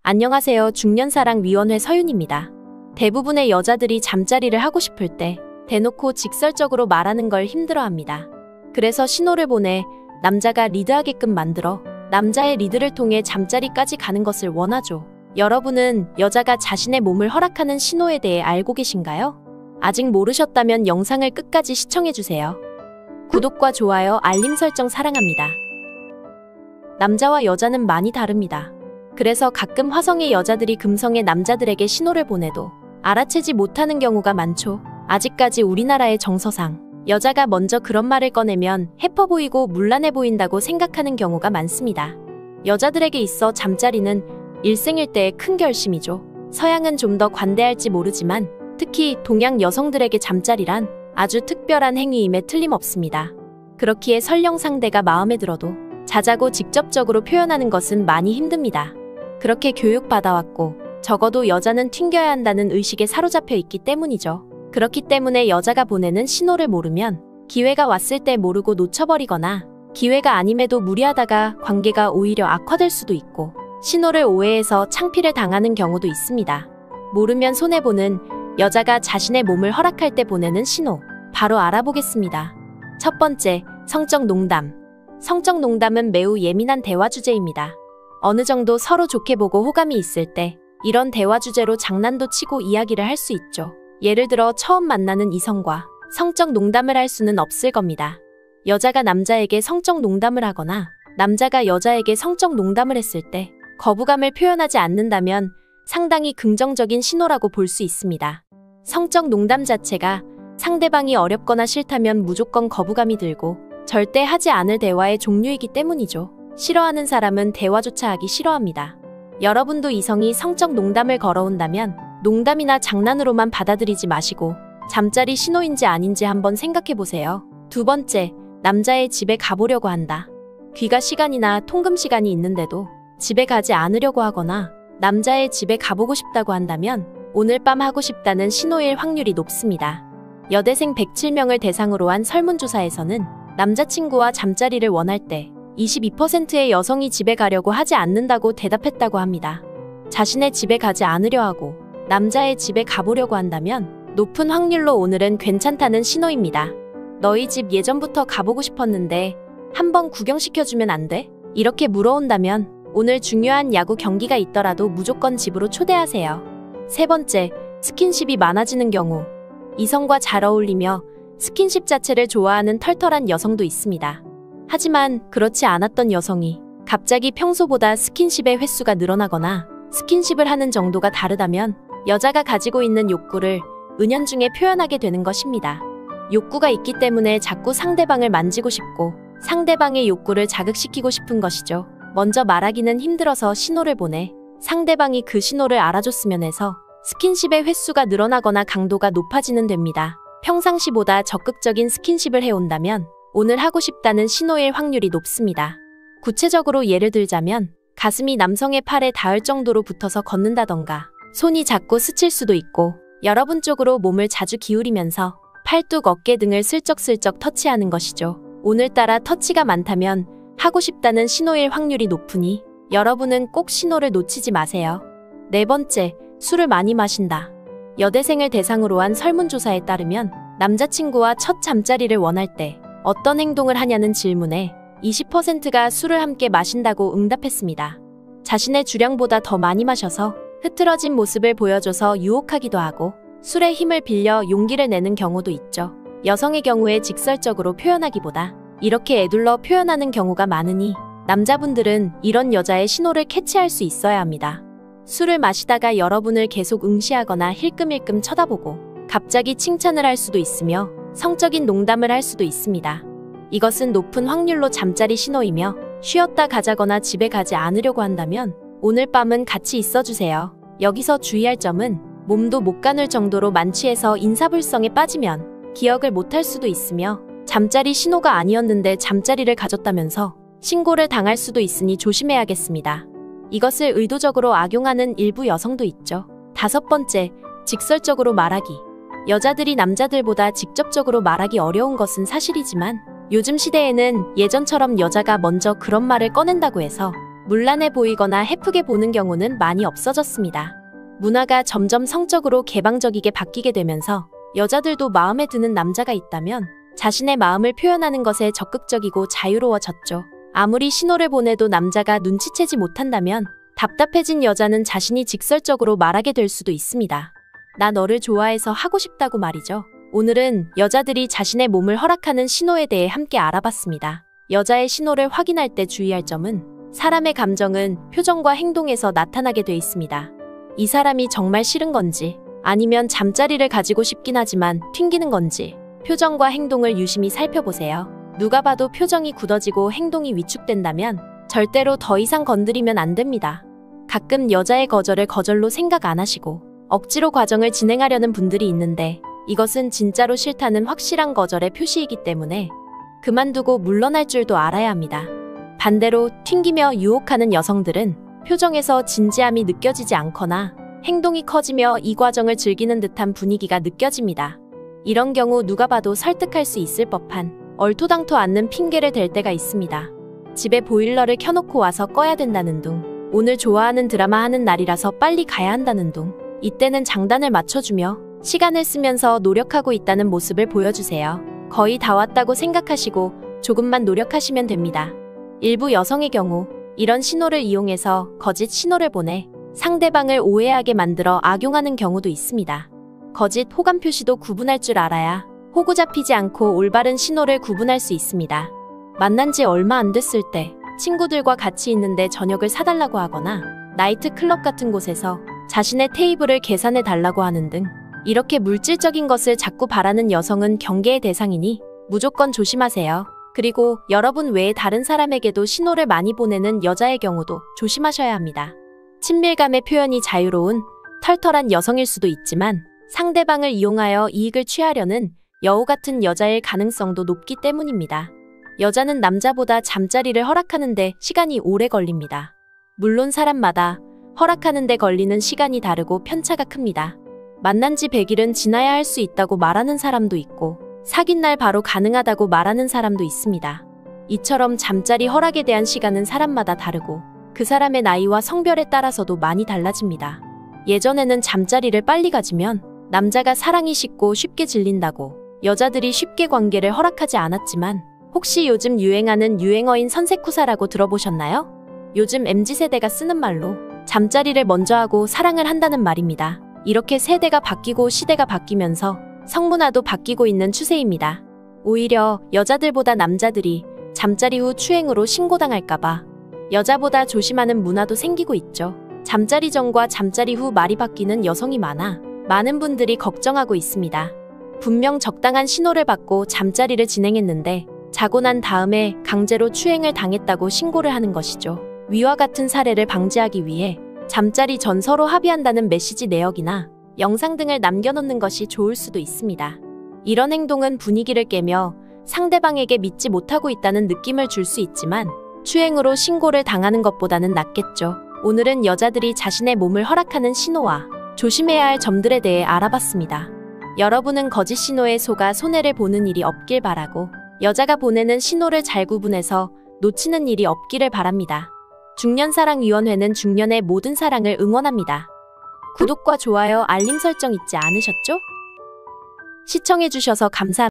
안녕하세요. 중년사랑위원회 서윤입니다. 대부분의 여자들이 잠자리를 하고 싶을 때 대놓고 직설적으로 말하는 걸 힘들어합니다. 그래서 신호를 보내 남자가 리드하게끔 만들어 남자의 리드를 통해 잠자리까지 가는 것을 원하죠. 여러분은 여자가 자신의 몸을 허락하는 신호에 대해 알고 계신가요? 아직 모르셨다면 영상을 끝까지 시청해주세요. 구독과 좋아요, 알림 설정 사랑합니다. 남자와 여자는 많이 다릅니다. 그래서 가끔 화성의 여자들이 금성의 남자들에게 신호를 보내도 알아채지 못하는 경우가 많죠. 아직까지 우리나라의 정서상 여자가 먼저 그런 말을 꺼내면 해퍼 보이고 문란해 보인다고 생각하는 경우가 많습니다. 여자들에게 있어 잠자리는 일생일대의 큰 결심이죠. 서양은 좀 더 관대할지 모르지만 특히 동양 여성들에게 잠자리란 아주 특별한 행위임에 틀림없습니다. 그렇기에 설령 상대가 마음에 들어도 자자고 직접적으로 표현하는 것은 많이 힘듭니다. 그렇게 교육받아왔고 적어도 여자는 튕겨야 한다는 의식에 사로잡혀 있기 때문이죠. 그렇기 때문에 여자가 보내는 신호를 모르면 기회가 왔을 때 모르고 놓쳐버리거나 기회가 아님에도 무리하다가 관계가 오히려 악화될 수도 있고 신호를 오해해서 창피를 당하는 경우도 있습니다. 모르면 손해보는 여자가 자신의 몸을 허락할 때 보내는 신호, 바로 알아보겠습니다. 첫 번째, 성적 농담. 성적 농담은 매우 예민한 대화 주제입니다. 어느 정도 서로 좋게 보고 호감이 있을 때 이런 대화 주제로 장난도 치고 이야기를 할 수 있죠. 예를 들어 처음 만나는 이성과 성적 농담을 할 수는 없을 겁니다. 여자가 남자에게 성적 농담을 하거나 남자가 여자에게 성적 농담을 했을 때 거부감을 표현하지 않는다면 상당히 긍정적인 신호라고 볼 수 있습니다. 성적 농담 자체가 상대방이 어렵거나 싫다면 무조건 거부감이 들고 절대 하지 않을 대화의 종류이기 때문이죠. 싫어하는 사람은 대화조차 하기 싫어합니다. 여러분도 이성이 성적 농담을 걸어온다면 농담이나 장난으로만 받아들이지 마시고 잠자리 신호인지 아닌지 한번 생각해보세요. 두 번째, 남자의 집에 가보려고 한다. 귀가 시간이나 통금 시간이 있는데도 집에 가지 않으려고 하거나 남자의 집에 가보고 싶다고 한다면 오늘 밤 하고 싶다는 신호일 확률이 높습니다. 여대생 107명을 대상으로 한 설문조사에서는 남자친구와 잠자리를 원할 때 22%의 여성이 집에 가려고 하지 않는다고 대답했다고 합니다. 자신의 집에 가지 않으려 하고 남자의 집에 가보려고 한다면 높은 확률로 오늘은 괜찮다는 신호입니다. 너희 집 예전부터 가보고 싶었는데 한번 구경시켜주면 안 돼? 이렇게 물어온다면 오늘 중요한 야구 경기가 있더라도 무조건 집으로 초대하세요. 세 번째, 스킨십이 많아지는 경우. 이성과 잘 어울리며 스킨십 자체를 좋아하는 털털한 여성도 있습니다. 하지만 그렇지 않았던 여성이 갑자기 평소보다 스킨십의 횟수가 늘어나거나 스킨십을 하는 정도가 다르다면 여자가 가지고 있는 욕구를 은연중에 표현하게 되는 것입니다. 욕구가 있기 때문에 자꾸 상대방을 만지고 싶고 상대방의 욕구를 자극시키고 싶은 것이죠. 먼저 말하기는 힘들어서 신호를 보내 상대방이 그 신호를 알아줬으면 해서 스킨십의 횟수가 늘어나거나 강도가 높아지는 됩니다. 평상시보다 적극적인 스킨십을 해온다면 오늘 하고 싶다는 신호일 확률이 높습니다. 구체적으로 예를 들자면 가슴이 남성의 팔에 닿을 정도로 붙어서 걷는다던가 손이 자꾸 스칠 수도 있고 여러분 쪽으로 몸을 자주 기울이면서 팔뚝, 어깨 등을 슬쩍슬쩍 터치하는 것이죠. 오늘따라 터치가 많다면 하고 싶다는 신호일 확률이 높으니 여러분은 꼭 신호를 놓치지 마세요. 네 번째, 술을 많이 마신다. 여대생을 대상으로 한 설문조사에 따르면 남자친구와 첫 잠자리를 원할 때 어떤 행동을 하냐는 질문에 20%가 술을 함께 마신다고 응답했습니다. 자신의 주량보다 더 많이 마셔서 흐트러진 모습을 보여줘서 유혹하기도 하고 술의 힘을 빌려 용기를 내는 경우도 있죠. 여성의 경우에 직설적으로 표현하기보다 이렇게 애둘러 표현하는 경우가 많으니 남자분들은 이런 여자의 신호를 캐치할 수 있어야 합니다. 술을 마시다가 여러분을 계속 응시하거나 힐끔힐끔 쳐다보고 갑자기 칭찬을 할 수도 있으며 성적인 농담을 할 수도 있습니다. 이것은 높은 확률로 잠자리 신호이며 쉬었다 가자거나 집에 가지 않으려고 한다면 오늘 밤은 같이 있어주세요. 여기서 주의할 점은 몸도 못 가눌 정도로 만취해서 인사불성에 빠지면 기억을 못할 수도 있으며 잠자리 신호가 아니었는데 잠자리를 가졌다면서 신고를 당할 수도 있으니 조심해야겠습니다. 이것을 의도적으로 악용하는 일부 여성도 있죠. 다섯 번째, 직설적으로 말하기. 여자들이 남자들보다 직접적으로 말하기 어려운 것은 사실이지만 요즘 시대에는 예전처럼 여자가 먼저 그런 말을 꺼낸다고 해서 문란해 보이거나 해프게 보는 경우는 많이 없어졌습니다. 문화가 점점 성적으로 개방적이게 바뀌게 되면서 여자들도 마음에 드는 남자가 있다면 자신의 마음을 표현하는 것에 적극적이고 자유로워졌죠. 아무리 신호를 보내도 남자가 눈치채지 못한다면 답답해진 여자는 자신이 직설적으로 말하게 될 수도 있습니다. 나 너를 좋아해서 하고 싶다고 말이죠. 오늘은 여자들이 자신의 몸을 허락하는 신호에 대해 함께 알아봤습니다. 여자의 신호를 확인할 때 주의할 점은 사람의 감정은 표정과 행동에서 나타나게 돼 있습니다. 이 사람이 정말 싫은 건지 아니면 잠자리를 가지고 싶긴 하지만 튕기는 건지 표정과 행동을 유심히 살펴보세요. 누가 봐도 표정이 굳어지고 행동이 위축된다면 절대로 더 이상 건드리면 안 됩니다. 가끔 여자의 거절을 거절로 생각 안 하시고 억지로 과정을 진행하려는 분들이 있는데 이것은 진짜로 싫다는 확실한 거절의 표시이기 때문에 그만두고 물러날 줄도 알아야 합니다. 반대로 튕기며 유혹하는 여성들은 표정에서 진지함이 느껴지지 않거나 행동이 커지며 이 과정을 즐기는 듯한 분위기가 느껴집니다. 이런 경우 누가 봐도 설득할 수 있을 법한 얼토당토 않는 핑계를 댈 때가 있습니다. 집에 보일러를 켜놓고 와서 꺼야 된다는 둥, 오늘 좋아하는 드라마 하는 날이라서 빨리 가야 한다는 둥, 이때는 장단을 맞춰주며 시간을 쓰면서 노력하고 있다는 모습을 보여주세요. 거의 다 왔다고 생각하시고 조금만 노력하시면 됩니다. 일부 여성의 경우 이런 신호를 이용해서 거짓 신호를 보내 상대방을 오해하게 만들어 악용하는 경우도 있습니다. 거짓 호감 표시도 구분할 줄 알아야 호구 잡히지 않고 올바른 신호를 구분할 수 있습니다. 만난 지 얼마 안 됐을 때 친구들과 같이 있는데 저녁을 사달라고 하거나 나이트 클럽 같은 곳에서 자신의 테이블을 계산해 달라고 하는 등 이렇게 물질적인 것을 자꾸 바라는 여성은 경계의 대상이니 무조건 조심하세요. 그리고 여러분 외에 다른 사람에게도 신호를 많이 보내는 여자의 경우도 조심하셔야 합니다. 친밀감의 표현이 자유로운 털털한 여성일 수도 있지만 상대방을 이용하여 이익을 취하려는 여우 같은 여자일 가능성도 높기 때문입니다. 여자는 남자보다 잠자리를 허락하는데 시간이 오래 걸립니다. 물론 사람마다 허락하는데 걸리는 시간이 다르고 편차가 큽니다. 만난 지 100일은 지나야 할 수 있다고 말하는 사람도 있고 사귄 날 바로 가능하다고 말하는 사람도 있습니다. 이처럼 잠자리 허락에 대한 시간은 사람마다 다르고 그 사람의 나이와 성별에 따라서도 많이 달라집니다. 예전에는 잠자리를 빨리 가지면 남자가 사랑이 식고 쉽게 질린다고 여자들이 쉽게 관계를 허락하지 않았지만 혹시 요즘 유행하는 유행어인 선세쿠사라고 들어보셨나요? 요즘 MZ세대가 쓰는 말로 잠자리를 먼저 하고 사랑을 한다는 말입니다. 이렇게 세대가 바뀌고 시대가 바뀌면서 성문화도 바뀌고 있는 추세입니다. 오히려 여자들보다 남자들이 잠자리 후 추행으로 신고당할까봐 여자보다 조심하는 문화도 생기고 있죠. 잠자리 전과 잠자리 후 말이 바뀌는 여성이 많아 많은 분들이 걱정하고 있습니다. 분명 적당한 신호를 받고 잠자리를 진행했는데 자고 난 다음에 강제로 추행을 당했다고 신고를 하는 것이죠. 위와 같은 사례를 방지하기 위해 잠자리 전 서로 합의한다는 메시지 내역이나 영상 등을 남겨놓는 것이 좋을 수도 있습니다. 이런 행동은 분위기를 깨며 상대방에게 믿지 못하고 있다는 느낌을 줄 수 있지만 추행으로 신고를 당하는 것보다는 낫겠죠. 오늘은 여자들이 자신의 몸을 허락하는 신호와 조심해야 할 점들에 대해 알아봤습니다. 여러분은 거짓 신호에 속아 손해를 보는 일이 없길 바라고 여자가 보내는 신호를 잘 구분해서 놓치는 일이 없기를 바랍니다. 중년사랑위원회는 중년의 모든 사랑을 응원합니다. 구독과 좋아요, 알림 설정 잊지 않으셨죠? 시청해주셔서 감사합니다.